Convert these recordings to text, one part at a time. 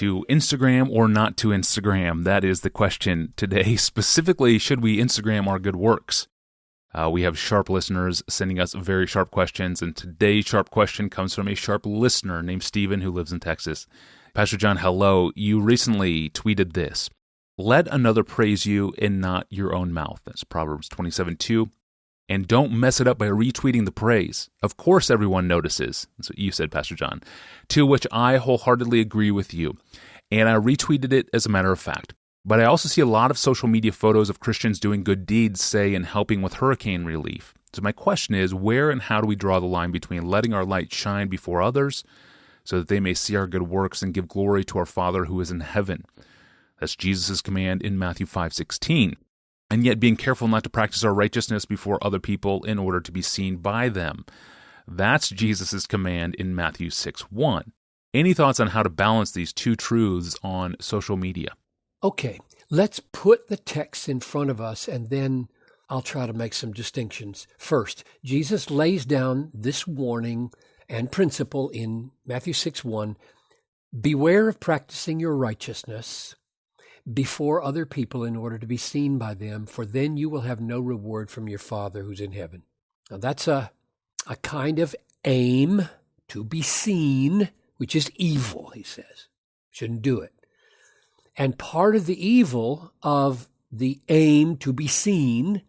to Instagram or not to Instagram? That is the question today. Specifically, should we Instagram our good works? We have sharp listeners sending us very sharp questions, and today's sharp question comes from a sharp listener named Stephen who lives in Texas. Pastor John, hello. You recently tweeted this: "Let another praise you and not your own mouth." That's Proverbs 27:2. "And don't mess it up by retweeting the praise. Of course everyone notices." That's what you said, Pastor John. To which I wholeheartedly agree with you, and I retweeted it as a matter of fact. But I also see a lot of social media photos of Christians doing good deeds, say, in helping with hurricane relief. So my question is, where and how do we draw the line between letting our light shine before others so that they may see our good works and give glory to our Father who is in heaven? That's Jesus' command in Matthew 5:16. And yet being careful not to practice our righteousness before other people in order to be seen by them. That's Jesus' command in Matthew 6:1. Any thoughts on how to balance these two truths on social media? Okay, let's put the text in front of us, and then I'll try to make some distinctions. First, Jesus lays down this warning and principle in Matthew 6:1. Beware of practicing your righteousness before other people in order to be seen by them, for then you will have no reward from your Father who's in heaven. Now that's a kind of aim to be seen, which is evil, he says. Shouldn't do it. And part of the evil of the aim to be seen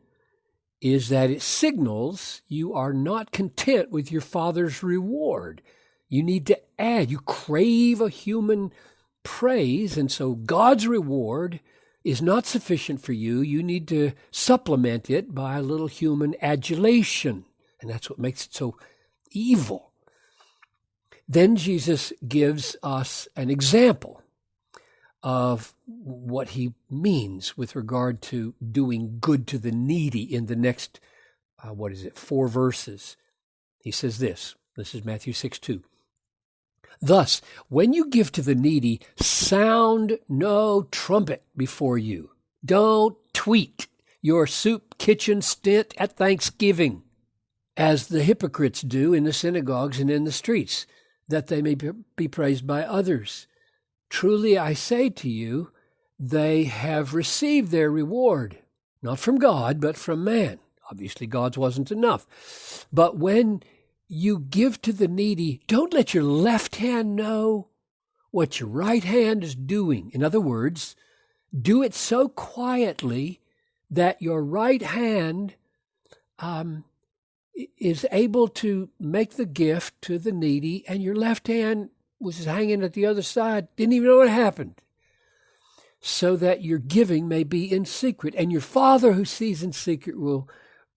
is that it signals you are not content with your Father's reward. You need to add. You crave a human praise, and so God's reward is not sufficient for you. You need to supplement it by a little human adulation, and that's what makes it so evil. Then Jesus gives us an example of what he means with regard to doing good to the needy in the next, 4 verses. He says this is Matthew 6:2. "Thus, when you give to the needy, sound no trumpet before you. Don't tweet your soup kitchen stint at Thanksgiving, as the hypocrites do in the synagogues and in the streets, that they may be praised by others. Truly I say to you, they have received their reward, not from God, but from man." Obviously, God's wasn't enough. "But when you give to the needy, don't let your left hand know what your right hand is doing." In other words, do it so quietly that your right hand is able to make the gift to the needy, and your left hand, which is hanging at the other side, didn't even know what happened, so that your giving may be in secret, and your Father who sees in secret will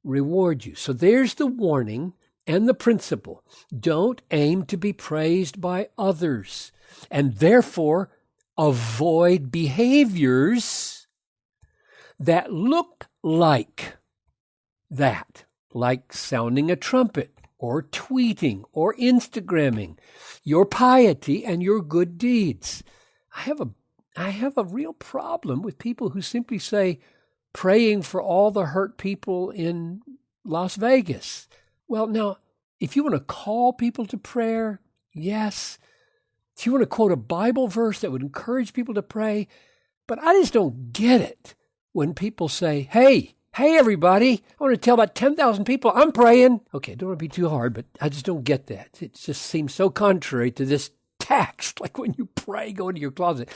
reward you. So there's the warning and the principle. Don't aim to be praised by others, and therefore avoid behaviors that look like that, like sounding a trumpet, or tweeting, or Instagramming your piety and your good deeds. I have a real problem with people who simply say, praying for all the hurt people in Las Vegas. Well, now, if you want to call people to prayer, yes. If you want to quote a Bible verse that would encourage people to pray, but I just don't get it when people say, hey, everybody, I want to tell about 10,000 people I'm praying. Okay, don't want to be too hard, but I just don't get that. It just seems so contrary to this text. Like when you pray, go into your closet.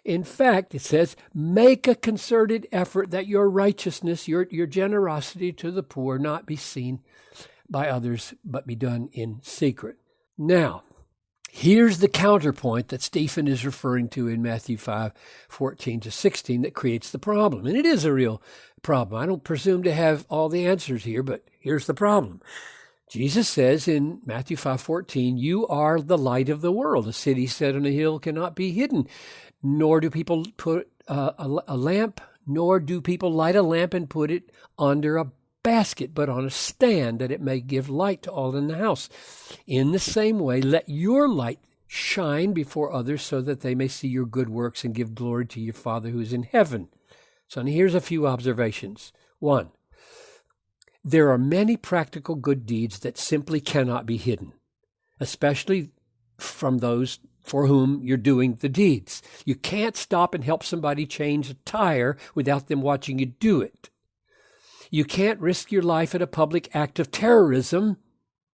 In fact, it says, make a concerted effort that your righteousness, your generosity to the poor not be seen by others, but be done in secret. Now, here's the counterpoint that Stephen is referring to in Matthew 5:14-16 that creates the problem. And it is a real problem. I don't presume to have all the answers here, but here's the problem. Jesus says in Matthew 5:14, "You are the light of the world. A city set on a hill cannot be hidden, nor do people put a lamp, nor do people light a lamp and put it under a basket, but on a stand, that it may give light to all in the house. In the same way, let your light shine before others so that they may see your good works and give glory to your Father who is in heaven." So here's a few observations. 1, there are many practical good deeds that simply cannot be hidden, especially from those for whom you're doing the deeds. You can't stop and help somebody change a tire without them watching you do it. You can't risk your life in a public act of terrorism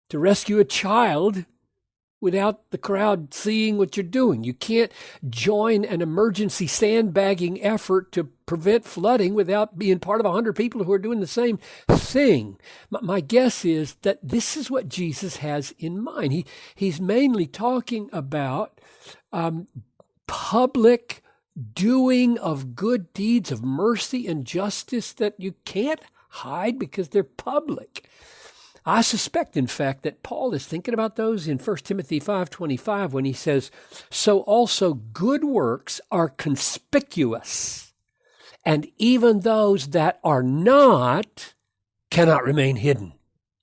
to rescue a child without the crowd seeing what you're doing. You can't join an emergency sandbagging effort to prevent flooding without being part of 100 people who are doing the same thing. My guess is that this is what Jesus has in mind. He's mainly talking about public doing of good deeds of mercy and justice that you can't hide because they're public. I suspect, in fact, that Paul is thinking about those in 1 Timothy 5:25 when he says, "So also good works are conspicuous, and even those that are not cannot remain hidden."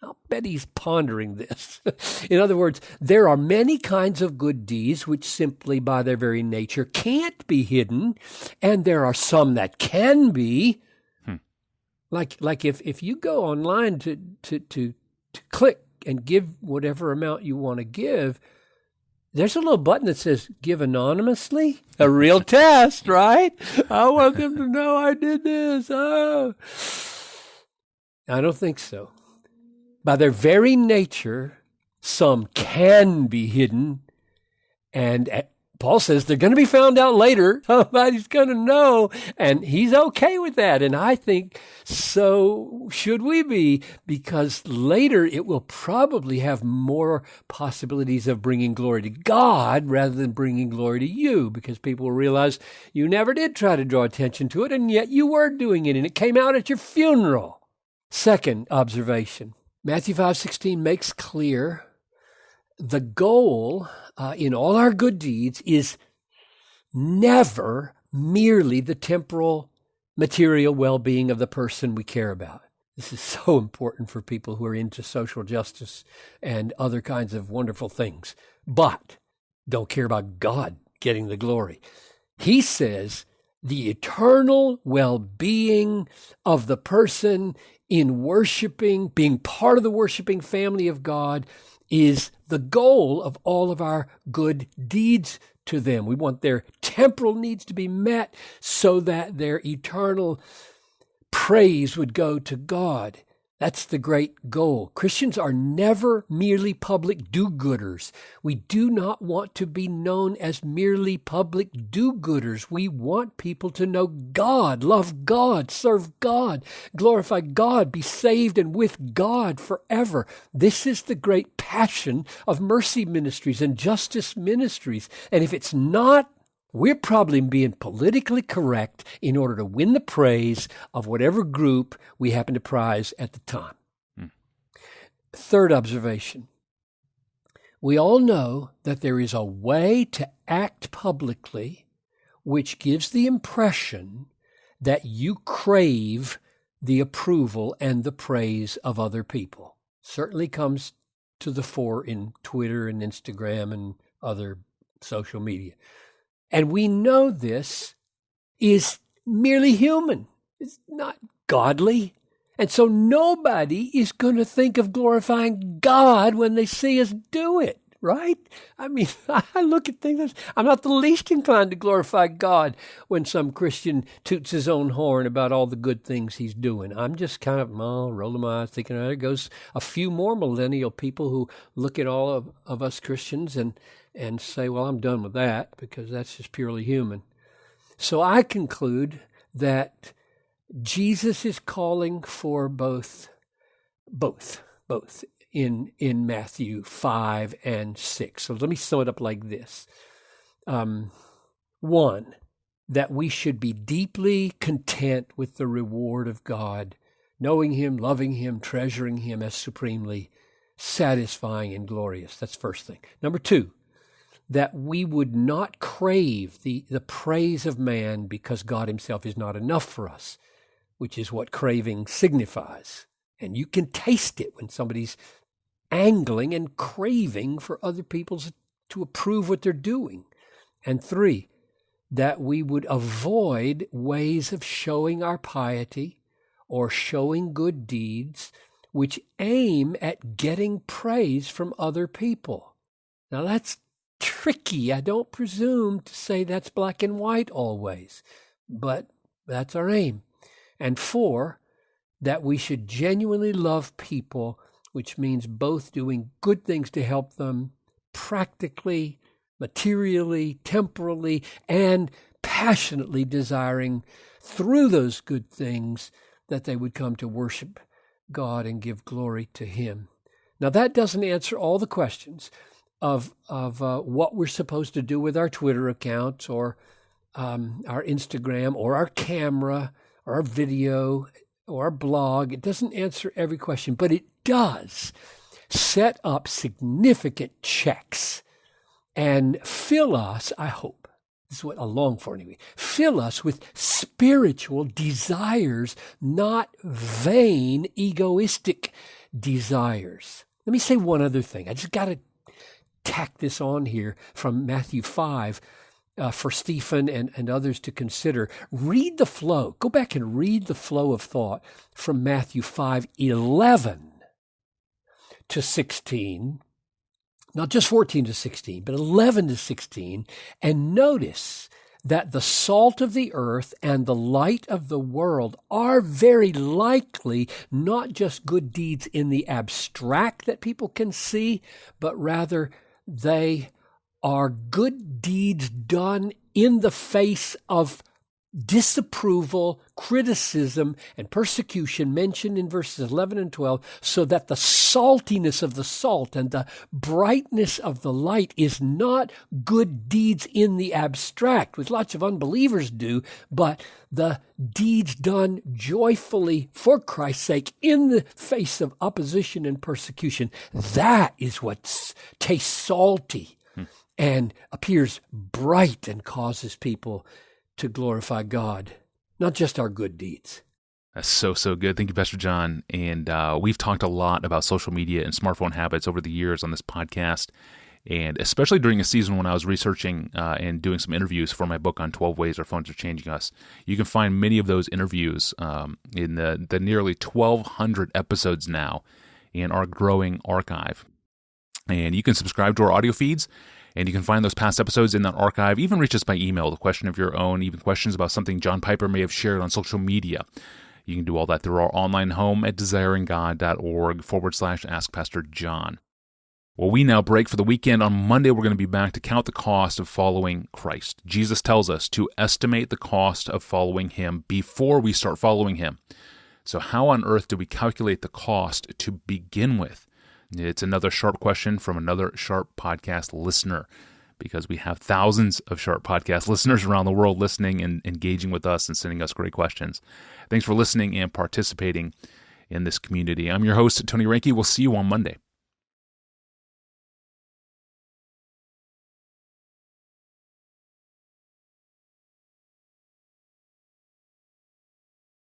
I'll bet he's pondering this. In other words, there are many kinds of good deeds which simply by their very nature can't be hidden, and there are some that can be. Like if you go online to click and give whatever amount you want to give, there's a little button that says give anonymously. A real test, right? I want them to know I did this. Oh, I don't think so. By their very nature, some can be hidden, and Paul says they're going to be found out later. Somebody's going to know, and he's okay with that. And I think so should we be, because later it will probably have more possibilities of bringing glory to God rather than bringing glory to you, because people will realize you never did try to draw attention to it, and yet you were doing it, and it came out at your funeral. Second observation, Matthew 5:16 makes clear the goal in all our good deeds is never merely the temporal, material well-being of the person we care about. This is so important for people who are into social justice and other kinds of wonderful things, but don't care about God getting the glory. He says the eternal well-being of the person in worshiping, being part of the worshiping family of God, is the goal of all of our good deeds to them. We want their temporal needs to be met so that their eternal praise would go to God. That's the great goal. Christians are never merely public do-gooders. We do not want to be known as merely public do-gooders. We want people to know God, love God, serve God, glorify God, be saved and with God forever. This is the great passion of mercy ministries and justice ministries. And if it's not, we're probably being politically correct in order to win the praise of whatever group we happen to prize at the time. Third observation. We all know that there is a way to act publicly which gives the impression that you crave the approval and the praise of other people. Certainly comes to the fore in Twitter and Instagram and other social media. And we know this is merely human. It's not godly. And so nobody is going to think of glorifying God when they see us do it, right? I mean, I look at things, I'm not the least inclined to glorify God when some Christian toots his own horn about all the good things he's doing. I'm just kind of rolling my eyes thinking, there goes a few more millennial people who look at all of us Christians and say, well, I'm done with that because that's just purely human. So I conclude that Jesus is calling for both in Matthew 5 and 6. So let me sum it up like this. One, that we should be deeply content with the reward of God, knowing Him, loving Him, treasuring Him as supremely satisfying and glorious. That's first thing. Number two, that we would not crave the praise of man because God Himself is not enough for us, which is what craving signifies. And you can taste it when somebody's angling and craving for other people to approve what they're doing. And three, that we would avoid ways of showing our piety or showing good deeds which aim at getting praise from other people. Now that's tricky. I don't presume to say that's black and white always, but that's our aim. And 4, that we should genuinely love people, which means both doing good things to help them practically, materially, temporally, and passionately desiring through those good things that they would come to worship God and give glory to Him. Now, that doesn't answer all the questions of what we're supposed to do with our Twitter accounts or our Instagram or our camera or our video or our blog. It doesn't answer every question, but it does set up significant checks and fill us, I hope, this is what I long for anyway, fill us with spiritual desires, not vain, egoistic desires. Let me say one other thing. I just got to tack this on here from Matthew 5 for Stephen and others to consider. Read the flow. Go back and read the flow of thought from Matthew 5:11 to 16. Not just 14 to 16, but 11 to 16, and notice that the salt of the earth and the light of the world are very likely not just good deeds in the abstract that people can see, but rather they are good deeds done in the face of disapproval, criticism, and persecution mentioned in verses 11 and 12, so that the saltiness of the salt and the brightness of the light is not good deeds in the abstract, which lots of unbelievers do, but the deeds done joyfully for Christ's sake in the face of opposition and persecution. That is what tastes salty and appears bright and causes people to glorify God, not just our good deeds. That's so good. Thank you, Pastor John. And we've talked a lot about social media and smartphone habits over the years on this podcast, and especially during a season when I was researching and doing some interviews for my book on 12 Ways Our Phones Are Changing Us. You can find many of those interviews in the nearly 1,200 episodes now in our growing archive. And you can subscribe to our audio feeds, and you can find those past episodes in that archive. Even reach us by email, the question of your own, even questions about something John Piper may have shared on social media. You can do all that through our online home at desiringgod.org/AskPastorJohn. Well, we now break for the weekend. On Monday, we're going to be back to count the cost of following Christ. Jesus tells us to estimate the cost of following Him before we start following Him. So how on earth do we calculate the cost to begin with? It's another sharp question from another Sharp Podcast listener, because we have thousands of Sharp Podcast listeners around the world listening and engaging with us and sending us great questions. Thanks for listening and participating in this community. I'm your host, Tony Reinke. We'll see you on Monday.